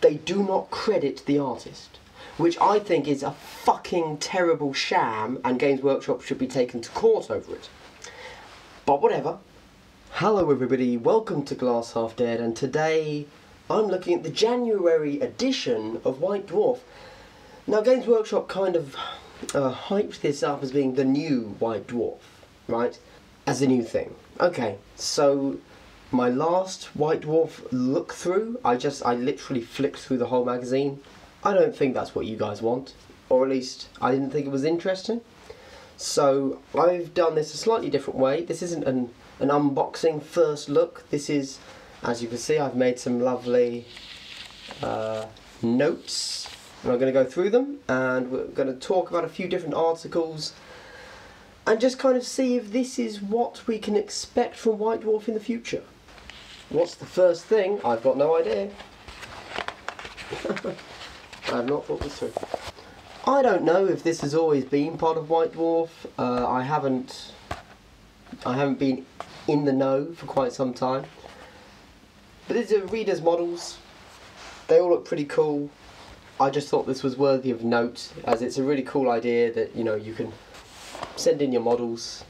they do not credit the artist, which I think is a fucking terrible sham, and Games Workshop should be taken to court over it. But whatever. Hello everybody, welcome to Glass Half Dead, and today I'm looking at the January edition of White Dwarf. Now Games Workshop kind of hyped this up as being the new White Dwarf, right? As a new thing. Okay, so my last White Dwarf look through, I literally flicked through the whole magazine. I don't think that's what you guys want, or at least I didn't think it was interesting. So I've done this a slightly different way. This isn't an unboxing first look. This is, as you can see, I've made some lovely notes, and I'm going to go through them, and we're going to talk about a few different articles and just kind of see if this is what we can expect from White Dwarf in the future. What's the first thing? I've got no idea. I have not thought this through. I don't know if this has always been part of White Dwarf. I haven't been in the know for quite some time. But these are readers' models. They all look pretty cool. I just thought this was worthy of note, as it's a really cool idea that, you know, you can send in your models,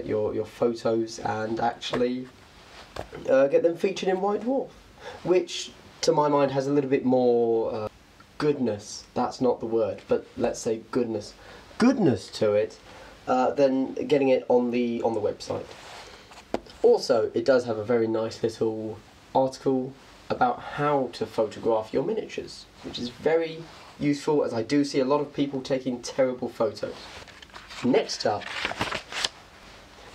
your photos, and actually get them featured in White Dwarf, which to my mind has a little bit more goodness, that's not the word, but let's say goodness to it, than getting it on the website. Also, it does have a very nice little article about how to photograph your miniatures, which is very useful, as I do see a lot of people taking terrible photos. Next up,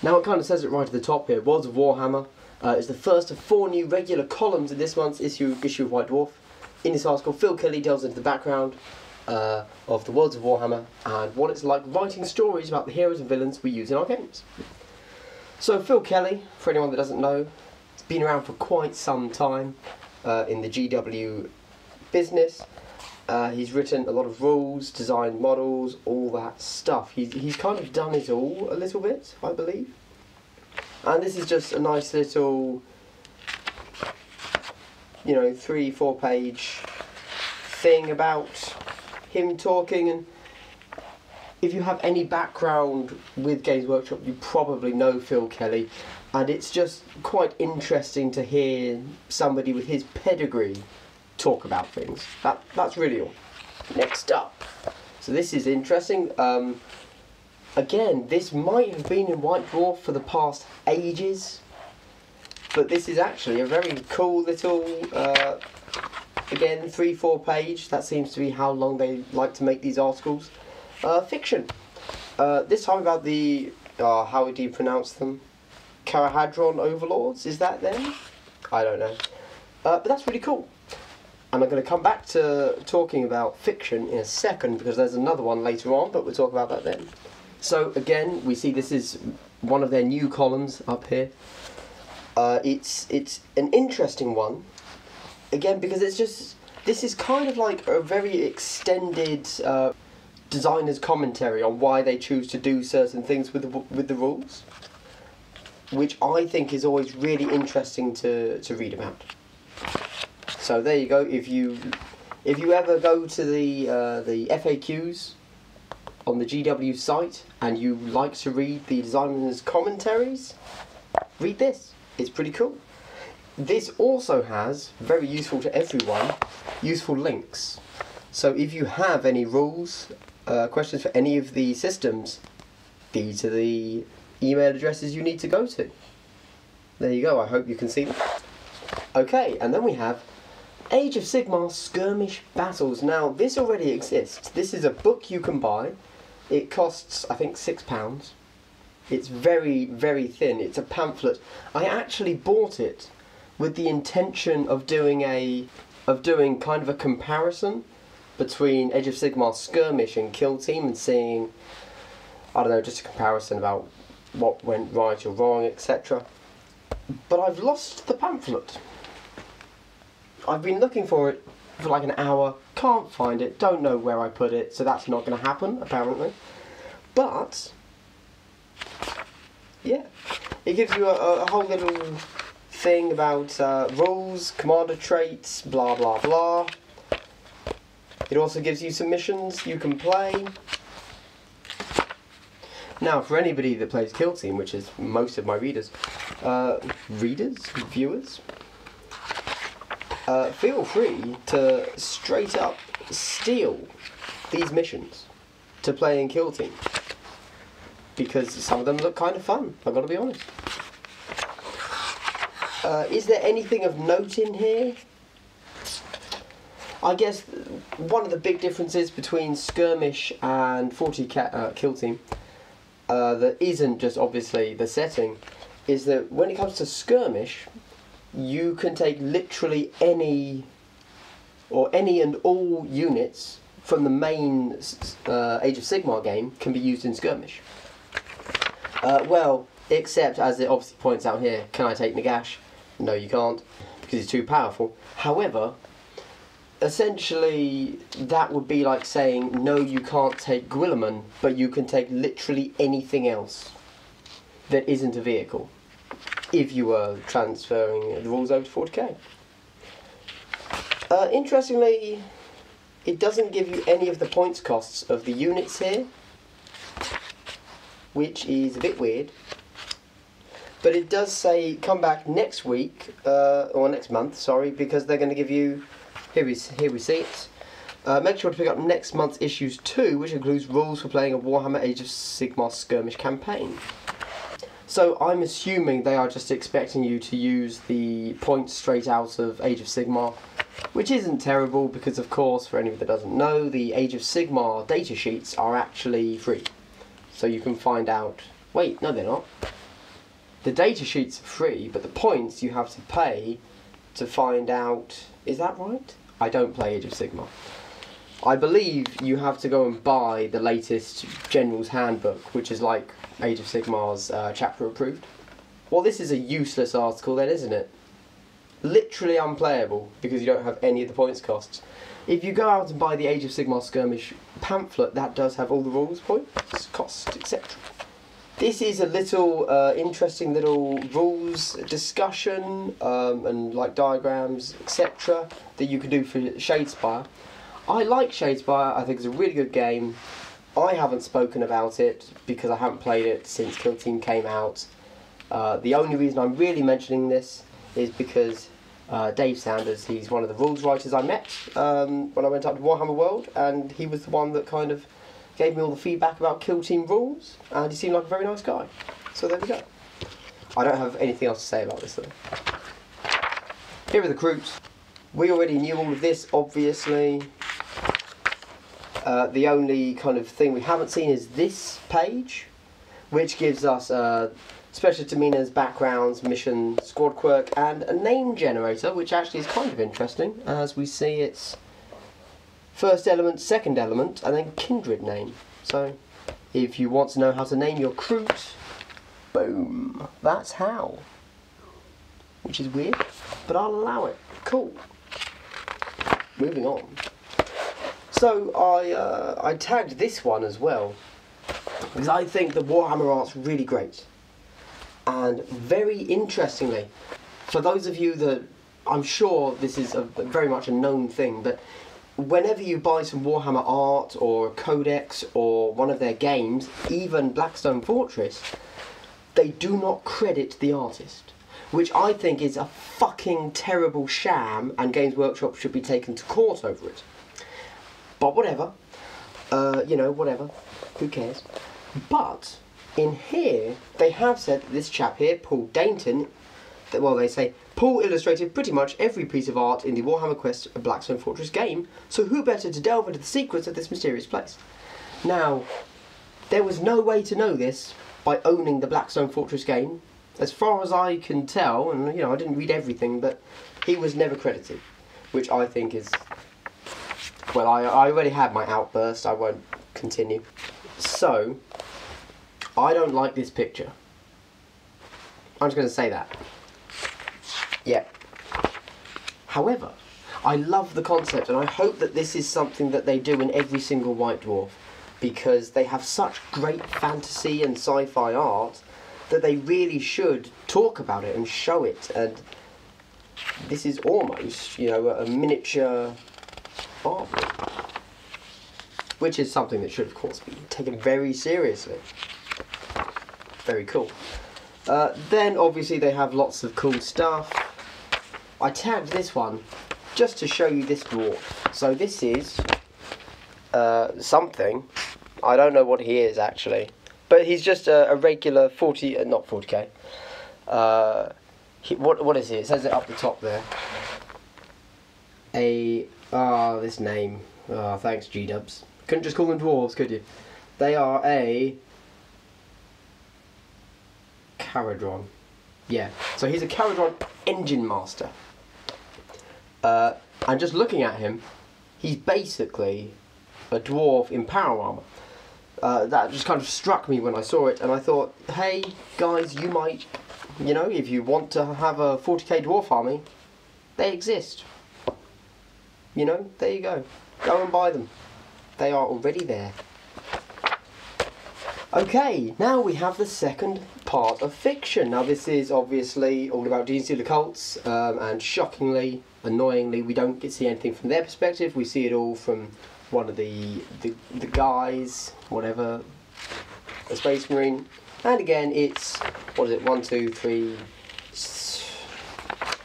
now it kind of says it right at the top here, Worlds of Warhammer is the first of 4 new regular columns in this month's issue of White Dwarf. In this article, Phil Kelly delves into the background of the Worlds of Warhammer and what it's like writing stories about the heroes and villains we use in our games. So Phil Kelly, for anyone that doesn't know, has been around for quite some time in the GW business. He's written a lot of rules, designed models, all that stuff. He's kind of done it all a little bit, I believe. And this is just a nice little, you know, 3-4 page thing about him talking. And if you have any background with Games Workshop, you probably know Phil Kelly, and it's just quite interesting to hear somebody with his pedigree talk about things. That's really all. Next up, so this is interesting. Again, this might have been in White Dwarf for the past ages, but this is actually a very cool little, again, 3-4 page, that seems to be how long they like to make these articles, fiction. This time about the, how do you pronounce them? Karahadron Overlords, is that them? I don't know. But that's really cool. And I'm going to come back to talking about fiction in a second, because there's another one later on, but we'll talk about that then. So again, we see this is one of their new columns up here. It's an interesting one, again, because this is kind of like a very extended designer's commentary on why they choose to do certain things with the rules, which I think is always really interesting to read about. So there you go. If you ever go to the FAQs on the GW site and you like to read the designer's commentaries, read this. It's pretty cool. This also has, very useful to everyone, useful links. So if you have any rules, questions for any of the systems, these are the email addresses you need to go to. There you go, I hope you can see them. Okay, and then we have Age of Sigmar Skirmish Battles. Now, this already exists. This is a book you can buy. It costs, I think, £6. It's very, very thin. It's a pamphlet. I actually bought it with the intention of doing kind of a comparison between Age of Sigmar Skirmish and Kill Team, and seeing, I don't know, just a comparison about what went right or wrong, etc. But I've lost the pamphlet. I've been looking for it for like an hour, can't find it, don't know where I put it, so that's not going to happen, apparently. But yeah, it gives you a whole little thing about rules, commander traits, blah blah blah. It also gives you some missions you can play. Now, for anybody that plays Kill Team, which is most of my viewers, feel free to straight up steal these missions to play in Kill Team, because some of them look kind of fun, I've got to be honest. Is there anything of note in here? I guess one of the big differences between Skirmish and 40 Kill Team that isn't just obviously the setting is that when it comes to Skirmish, you can take literally any and all units from the main Age of Sigmar game can be used in Skirmish. Well, except as it obviously points out here, can I take Nagash? No, you can't, because he's too powerful. However, essentially that would be like saying, no, you can't take Guilliman, but you can take literally anything else that isn't a vehicle, if you were transferring the rules over to 40k. Interestingly, it doesn't give you any of the points costs of the units here, which is a bit weird. But it does say come back next week, or next month, sorry, because they're going to give you, here we see it. Make sure to pick up next month's issues 2, which includes rules for playing a Warhammer Age of Sigmar skirmish campaign. So I'm assuming they are just expecting you to use the points straight out of Age of Sigmar, which isn't terrible because, of course, for anyone that doesn't know, the Age of Sigmar data sheets are actually free. So you can find out... Wait, no they're not. The data sheets are free, but the points you have to pay to find out... Is that right? I don't play Age of Sigmar. I believe you have to go and buy the latest General's Handbook, which is like Age of Sigmar's chapter approved. Well, this is a useless article then, isn't it? Literally unplayable, because you don't have any of the points costs. If you go out and buy the Age of Sigmar skirmish pamphlet, that does have all the rules, points, costs, etc. This is a little interesting little rules discussion and like diagrams, etc. that you can do for Shadespire. I like Shadespire, I think it's a really good game. I haven't spoken about it because I haven't played it since Kill Team came out. The only reason I'm really mentioning this is because Dave Sanders, he's one of the rules writers I met when I went up to Warhammer World, and he was the one that kind of gave me all the feedback about Kill Team rules, and he seemed like a very nice guy. So there we go. I don't have anything else to say about this though. Here are the Kroots. We already knew all of this, obviously. The only kind of thing we haven't seen is this page, which gives us special demeanours, backgrounds, mission, squad quirk, and a name generator, which actually is kind of interesting, as we see it's first element, second element, and then kindred name. So, if you want to know how to name your Kroot, boom, that's how. Which is weird, but I'll allow it. Cool. Moving on. So I tagged this one as well, because I think the Warhammer art's really great. And very interestingly, for those of you that, I'm sure this is very much a known thing, but whenever you buy some Warhammer art or a codex or one of their games, even Blackstone Fortress, they do not credit the artist, which I think is a fucking terrible sham, and Games Workshop should be taken to court over it. But whatever, you know, whatever, who cares. But in here, they have said that this chap here, Paul Dainton, that, well, they say, Paul illustrated pretty much every piece of art in the Warhammer Quest of Blackstone Fortress game, so who better to delve into the secrets of this mysterious place? Now, there was no way to know this by owning the Blackstone Fortress game. As far as I can tell, and you know, I didn't read everything, but he was never credited, which I think is... Well, I already had my outburst, I won't continue. So, I don't like this picture. I'm just going to say that. Yeah. However, I love the concept, and I hope that this is something that they do in every single White Dwarf, because they have such great fantasy and sci-fi art that they really should talk about it and show it. And this is almost, you know, a miniature artwork. which is something that should of course be taken very seriously. Very cool. Then obviously they have lots of cool stuff. I tagged this one just to show you this dwarf. So this is something. I don't know what he is actually, but he's just a regular 40, not 40k. What is he? It says it up the top there. This name. Thanks G-dubs. Couldn't just call them dwarves, could you? They are a Caradron. Yeah, so he's a Caradron engine master. And just looking at him, he's basically a dwarf in power armor. That just kind of struck me when I saw it, and I thought, hey guys, you might, you know, if you want to have a 40k dwarf army, they exist. You know, there you go. Go and buy them. They are already there. Okay, now we have the second part of fiction. Now this is obviously all about D&C the cults, and shockingly, annoyingly, we don't get to see anything from their perspective. We see it all from one of the guys, whatever, a space marine. And again, it's, what is it, 1, 2, 3,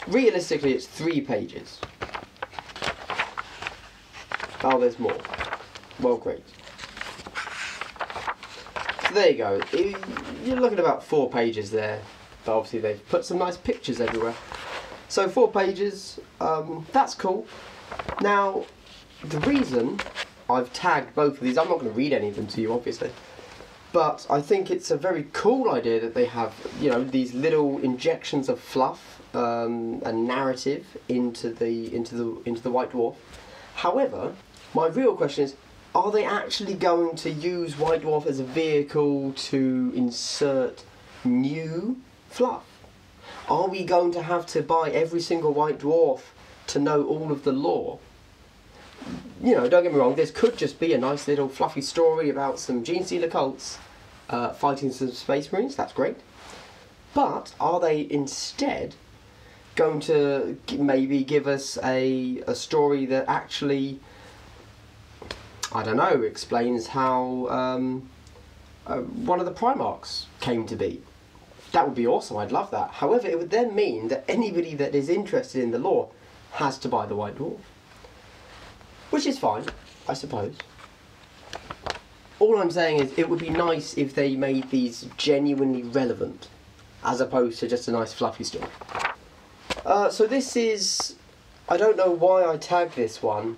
realistically it's 3 pages. Oh, there's more. Well, great. So there you go. You're looking at about 4 pages there. But obviously they've put some nice pictures everywhere. So 4 pages, that's cool. Now, the reason I've tagged both of these, I'm not going to read any of them to you obviously, but I think it's a very cool idea that they have, you know, these little injections of fluff and narrative into the White Dwarf. However, my real question is, are they actually going to use White Dwarf as a vehicle to insert new fluff? Are we going to have to buy every single White Dwarf to know all of the lore? You know, don't get me wrong, this could just be a nice little fluffy story about some Gene Stealer cults fighting some Space Marines, that's great. But are they instead going to maybe give us a story that actually, I don't know, explains how one of the Primarchs came to be? That would be awesome, I'd love that. However, it would then mean that anybody that is interested in the lore has to buy the White Dwarf. Which is fine, I suppose. All I'm saying is it would be nice if they made these genuinely relevant, as opposed to just a nice fluffy story. So this is, I don't know why I tagged this one.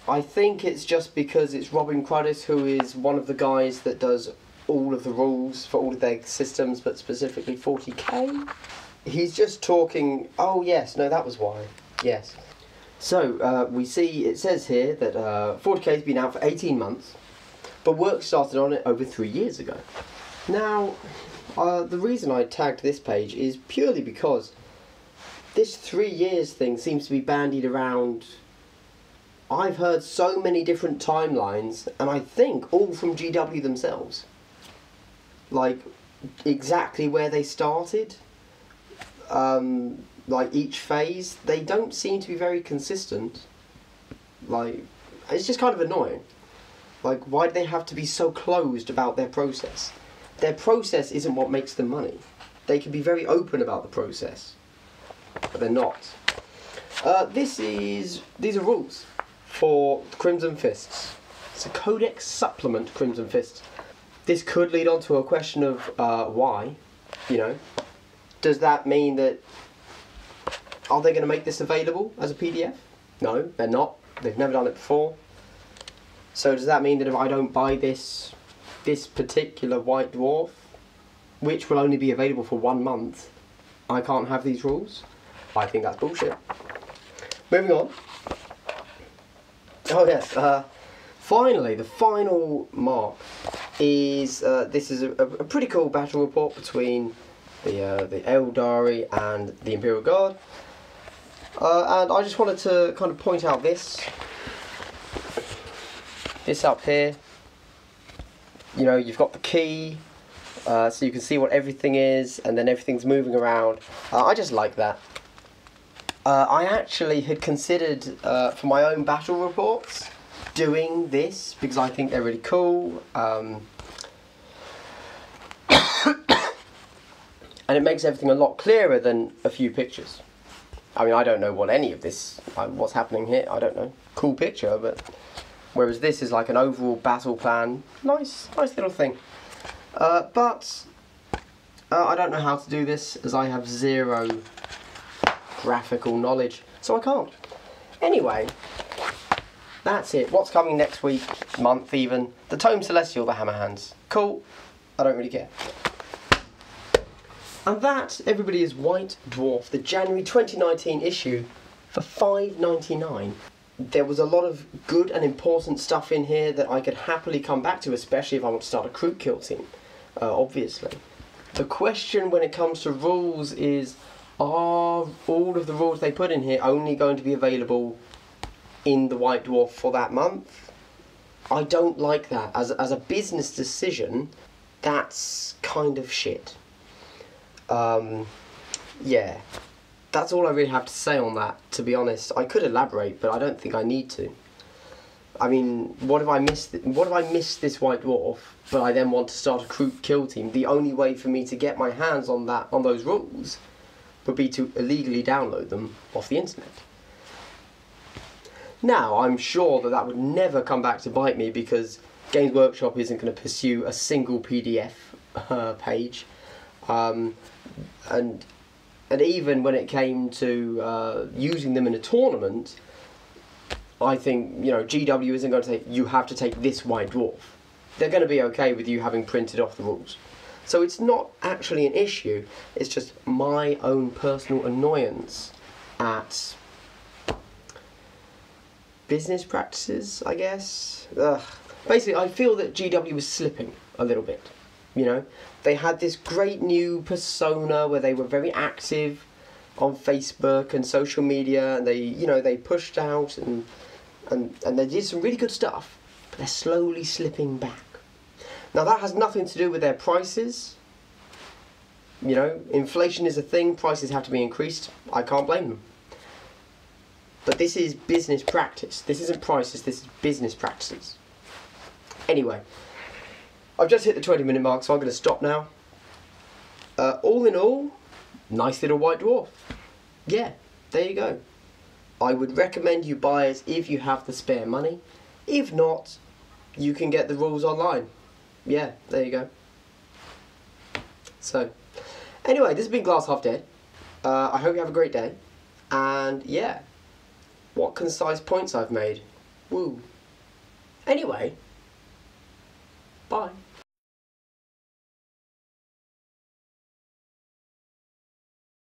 I think it's just because it's Robin Crudis, who is one of the guys that does all of the rules for all of their systems, but specifically 40k. He's just talking, oh yes, no, that was why, yes. So, we see, it says here that 40k has been out for 18 months, but work started on it over 3 years ago. Now, the reason I tagged this page is purely because this 3 years thing seems to be bandied around. I've heard so many different timelines, and I think all from GW themselves. Like, exactly where they started. Like, each phase, they don't seem to be very consistent. Like, it's just kind of annoying. Like, why do they have to be so closed about their process? Their process isn't what makes them money. They can be very open about the process, but they're not. These are rules for Crimson Fists. It's a Codex supplement to Crimson Fists. This could lead on to a question of why, you know. Does that mean that, are they going to make this available as a PDF? No, they're not. They've never done it before. So does that mean that if I don't buy this particular White Dwarf, which will only be available for 1 month, I can't have these rules? I think that's bullshit. Moving on. Oh yes, finally, the final mark is, this is a pretty cool battle report between the Eldari and the Imperial Guard. And I just wanted to kind of point out this up here. You know, you've got the key, so you can see what everything is, and then everything's moving around. I just like that. I actually had considered, for my own battle reports, doing this because I think they're really cool. And it makes everything a lot clearer than a few pictures. I mean, I don't know what any of this, what's happening here, I don't know. Cool picture, but whereas this is like an overall battle plan. Nice little thing. But I don't know how to do this as I have zero graphical knowledge, so I can't. Anyway, that's it. What's coming next week, month even? The Tome Celestial, the Hammerhands. Cool. I don't really care. And that, everybody, is White Dwarf, the January 2019 issue for $5.99. There was a lot of good and important stuff in here that I could happily come back to, especially if I want to start a Kroot kill team, obviously. The question when it comes to rules is, are all of the rules they put in here only going to be available in the White Dwarf for that month? I don't like that. As a business decision, that's kind of shit. Yeah, that's all I really have to say on that, to be honest. I could elaborate, but I don't think I need to. I mean, what if I missed this White Dwarf, but I then want to start a Kroot kill team? The only way for me to get my hands on those rules would be to illegally download them off the internet. Now, I'm sure that would never come back to bite me because Games Workshop isn't going to pursue a single PDF page. And even when it came to using them in a tournament, I think, you know, GW isn't going to say, you have to take this White Dwarf. They're going to be okay with you having printed off the rules. So it's not actually an issue, it's just my own personal annoyance at business practices, I guess. Ugh. Basically, I feel that GW was slipping a little bit, you know. They had this great new persona where they were very active on Facebook and social media, and they pushed out and they did some really good stuff, but they're slowly slipping back. Now that has nothing to do with their prices. You know, inflation is a thing, prices have to be increased. I can't blame them. But this is business practice. This isn't prices, this is business practices. Anyway, I've just hit the 20-minute mark, so I'm going to stop now. All in all, nice little White Dwarf. Yeah, there you go. I would recommend you buy it if you have the spare money. If not, you can get the rules online. Yeah, there you go. So, anyway, this has been Glass Half Dead. I hope you have a great day. And yeah, what concise points I've made. Woo. Anyway, bye.